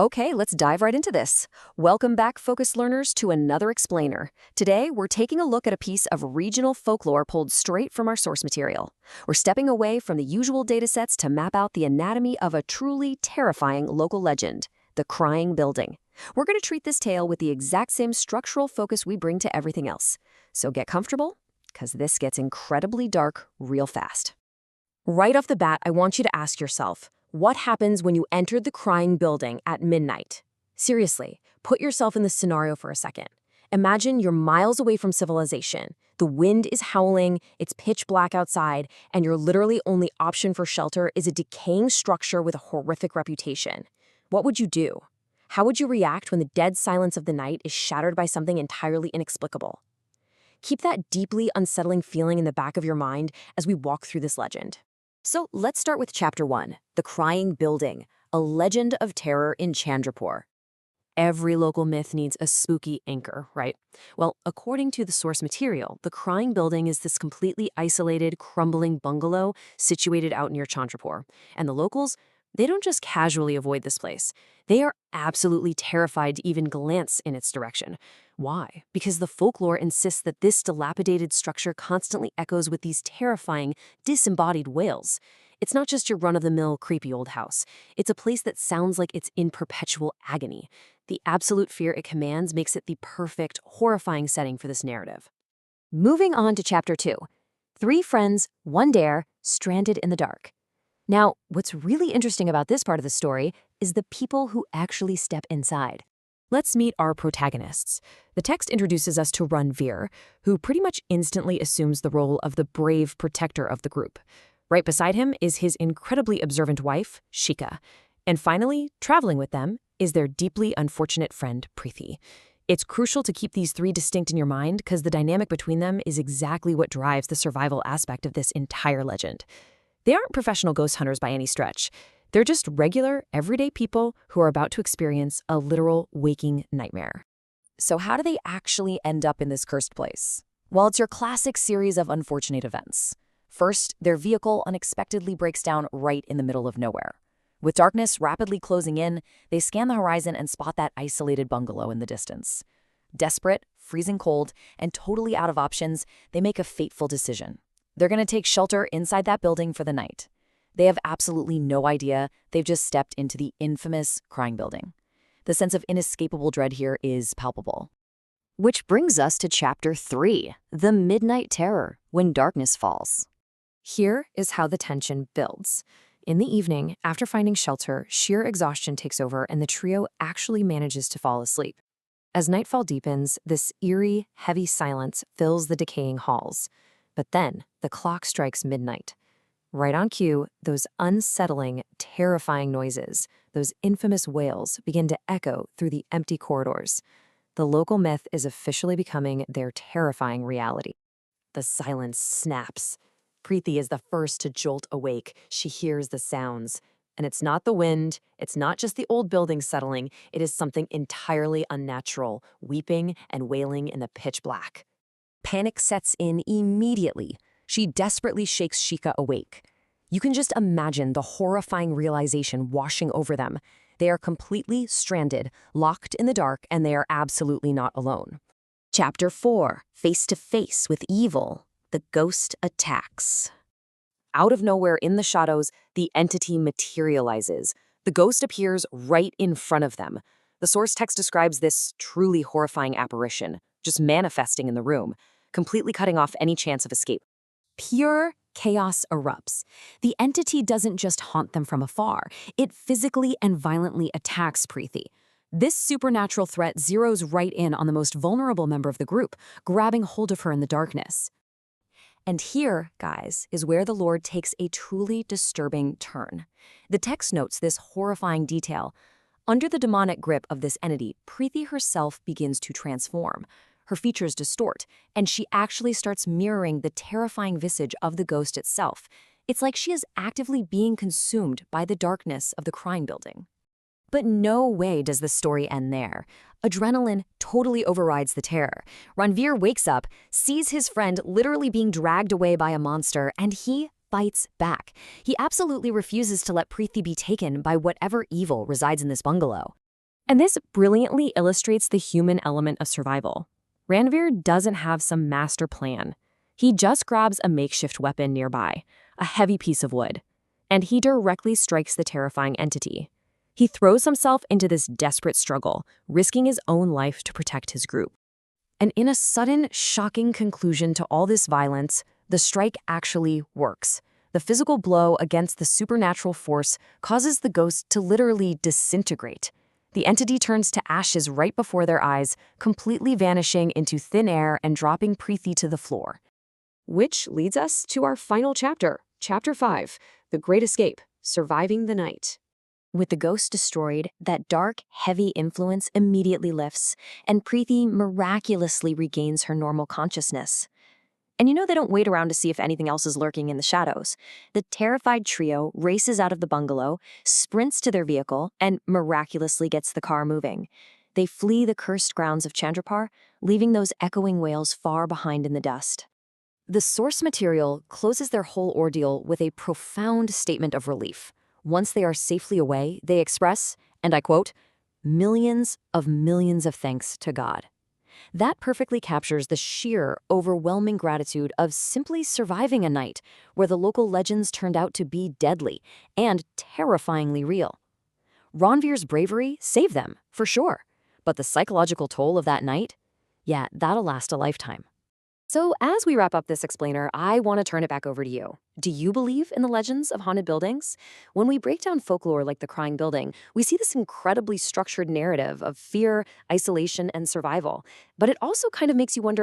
Okay, let's dive right into this. Welcome back, focused learners, to another explainer. Today, we're taking a look at a piece of regional folklore pulled straight from our source material. We're stepping away from the usual datasets to map out the anatomy of a truly terrifying local legend, the crying building. We're going to treat this tale with the exact same structural focus we bring to everything else. So get comfortable, because this gets incredibly dark real fast. Right off the bat, I want you to ask yourself, what happens when you entered the crying building at midnight? Seriously, put yourself in this scenario for a second. Imagine you're miles away from civilization. The wind is howling, it's pitch black outside, and your literally only option for shelter is a decaying structure with a horrific reputation. What would you do? How would you react when the dead silence of the night is shattered by something entirely inexplicable? Keep that deeply unsettling feeling in the back of your mind as we walk through this legend. So let's start with Chapter 1, The Crying Building, a legend of terror in Chandrapur. Every local myth needs a spooky anchor, right? Well, according to the source material, the Crying Building is this completely isolated, crumbling bungalow situated out near Chandrapur. And the locals, they don't just casually avoid this place. They are absolutely terrified to even glance in its direction. Why? Because the folklore insists that this dilapidated structure constantly echoes with these terrifying, disembodied wails. It's not just your run-of-the-mill, creepy old house. It's a place that sounds like it's in perpetual agony. The absolute fear it commands makes it the perfect, horrifying setting for this narrative. Moving on to Chapter 2. 3 friends, 1 dare, stranded in the dark. Now, what's really interesting about this part of the story is the people who actually step inside. Let's meet our protagonists. The text introduces us to Ranveer, who pretty much instantly assumes the role of the brave protector of the group. Right beside him is his incredibly observant wife, Shika. And finally, traveling with them, is their deeply unfortunate friend, Preethi. It's crucial to keep these 3 distinct in your mind because the dynamic between them is exactly what drives the survival aspect of this entire legend. They aren't professional ghost hunters by any stretch. They're just regular, everyday people who are about to experience a literal waking nightmare. So how do they actually end up in this cursed place? Well, it's your classic series of unfortunate events. First, their vehicle unexpectedly breaks down right in the middle of nowhere. With darkness rapidly closing in, they scan the horizon and spot that isolated bungalow in the distance. Desperate, freezing cold, and totally out of options, they make a fateful decision. They're going to take shelter inside that building for the night. They have absolutely no idea they've just stepped into the infamous crying building. The sense of inescapable dread here is palpable. Which brings us to Chapter 3, The Midnight Terror, When Darkness Falls. Here is how the tension builds. In the evening, after finding shelter, sheer exhaustion takes over and the trio actually manages to fall asleep. As nightfall deepens, this eerie, heavy silence fills the decaying halls. But then, the clock strikes midnight. Right on cue, those unsettling, terrifying noises, those infamous wails, begin to echo through the empty corridors. The local myth is officially becoming their terrifying reality. The silence snaps. Preethi is the first to jolt awake. She hears the sounds. And it's not the wind, it's not just the old building settling, it is something entirely unnatural, weeping and wailing in the pitch black. Panic sets in immediately. She desperately shakes Shika awake. You can just imagine the horrifying realization washing over them. They are completely stranded, locked in the dark, and they are absolutely not alone. Chapter 4, Face to Face with Evil, The Ghost Attacks. Out of nowhere in the shadows, the entity materializes. The ghost appears right in front of them. The source text describes this truly horrifying apparition, just manifesting in the room, completely cutting off any chance of escape. Pure chaos erupts. The entity doesn't just haunt them from afar, it physically and violently attacks Preethi. This supernatural threat zeroes right in on the most vulnerable member of the group, grabbing hold of her in the darkness. And here, guys, is where the Lord takes a truly disturbing turn. The text notes this horrifying detail. Under the demonic grip of this entity, Preethi herself begins to transform. Her features distort, and she actually starts mirroring the terrifying visage of the ghost itself. It's like she is actively being consumed by the darkness of the crying building. But no way does the story end there. Adrenaline totally overrides the terror. Ranveer wakes up, sees his friend literally being dragged away by a monster, and he fights back. He absolutely refuses to let Preethi be taken by whatever evil resides in this bungalow. And this brilliantly illustrates the human element of survival. Ranveer doesn't have some master plan. He just grabs a makeshift weapon nearby, a heavy piece of wood, and he directly strikes the terrifying entity. He throws himself into this desperate struggle, risking his own life to protect his group. And in a sudden, shocking conclusion to all this violence, the strike actually works. The physical blow against the supernatural force causes the ghost to literally disintegrate. The entity turns to ashes right before their eyes, completely vanishing into thin air and dropping Preeti to the floor. Which leads us to our final chapter, Chapter 5, The Great Escape, Surviving the Night. With the ghost destroyed, that dark, heavy influence immediately lifts, and Preeti miraculously regains her normal consciousness. And they don't wait around to see if anything else is lurking in the shadows. The terrified trio races out of the bungalow, sprints to their vehicle, and miraculously gets the car moving. They flee the cursed grounds of Chandrapur, leaving those echoing wails far behind in the dust. The source material closes their whole ordeal with a profound statement of relief. Once they are safely away, they express, and I quote, millions of thanks to God." That perfectly captures the sheer, overwhelming gratitude of simply surviving a night where the local legends turned out to be deadly and terrifyingly real. Ranveer's bravery saved them, for sure, but the psychological toll of that night? Yeah, that'll last a lifetime. So as we wrap up this explainer, I want to turn it back over to you. Do you believe in the legends of haunted buildings? When we break down folklore like the crying building, we see this incredibly structured narrative of fear, isolation, and survival. But it also kind of makes you wonder